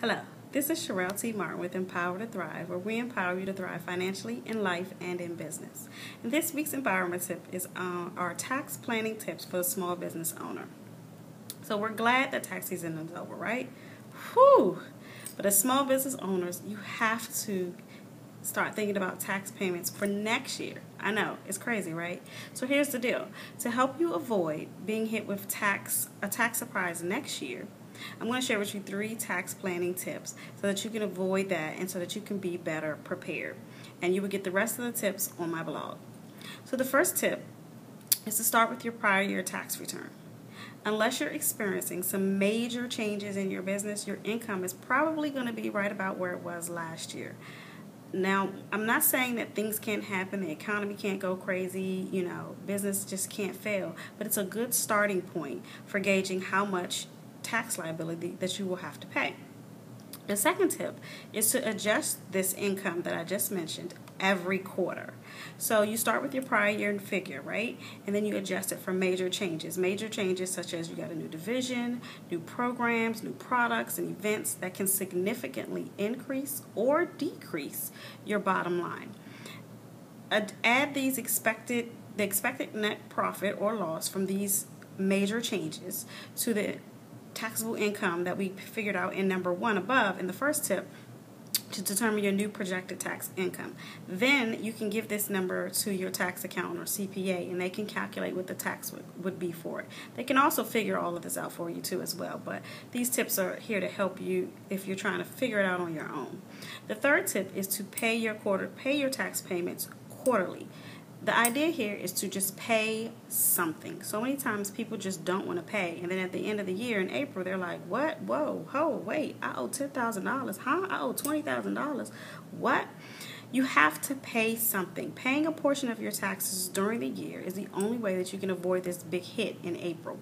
Hello, this is Sherelle T. Martin with Empower to Thrive, where we empower you to thrive financially, in life, and in business. And this week's empowerment tip is our tax planning tips for the small business owner. So we're glad that tax season is over, right? Whew! But as small business owners, you have to start thinking about tax payments for next year. I know, it's crazy, right? So here's the deal. To help you avoid being hit with a tax surprise next year, I'm going to share with you 3 tax planning tips so that you can avoid that and so that you can be better prepared. And you will get the rest of the tips on my blog. So the first tip is to start with your prior year tax return. Unless you're experiencing some major changes in your business, your income is probably going to be right about where it was last year. Now, I'm not saying that things can't happen, the economy can't go crazy, business just can't fail, but it's a good starting point for gauging how much tax liability that you will have to pay. The second tip is to adjust this income that I just mentioned every quarter. So you start with your prior year figure, right? And then you adjust it for major changes. Major changes such as you got a new division, new programs, new products, and events that can significantly increase or decrease your bottom line. Add the expected net profit or loss from these major changes to the taxable income that we figured out in number 1 above in the first tip to determine your new projected tax income. Then you can give this number to your tax accountant or CPA and they can calculate what the tax would be for it. They can also figure all of this out for you too as well, but these tips are here to help you if you're trying to figure it out on your own. The third tip is to pay your tax payments quarterly. The idea here is to just pay something. So many times people just don't want to pay, and then at the end of the year in April they're like, what? Whoa, wait, I owe $10,000. Huh? I owe $20,000. What? You have to pay something. Paying a portion of your taxes during the year is the only way that you can avoid this big hit in April.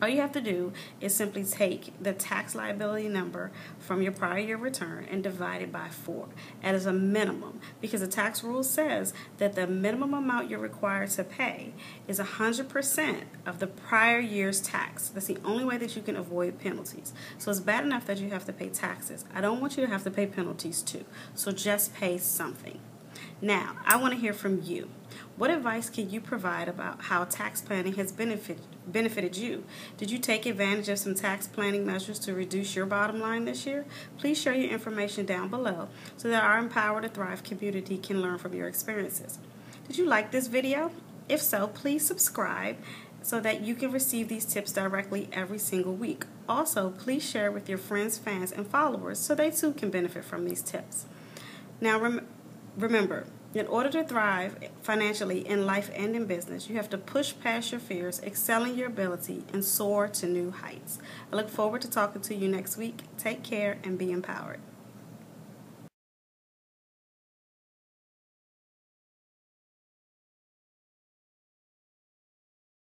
All you have to do is simply take the tax liability number from your prior year return and divide it by 4 as a minimum, because the tax rule says that the minimum amount you're required to pay is 100% of the prior year's tax. That's the only way that you can avoid penalties. So it's bad enough that you have to pay taxes. I don't want you to have to pay penalties too. So just pay something. Now, I want to hear from you. What advice can you provide about how tax planning has benefited you? Did you take advantage of some tax planning measures to reduce your bottom line this year? Please share your information down below so that our Empower to Thrive community can learn from your experiences. Did you like this video? If so, please subscribe so that you can receive these tips directly every single week. Also, please share with your friends, fans, and followers so they too can benefit from these tips. Now, remember, in order to thrive financially in life and in business, you have to push past your fears, excel in your ability, and soar to new heights. I look forward to talking to you next week. Take care and be empowered.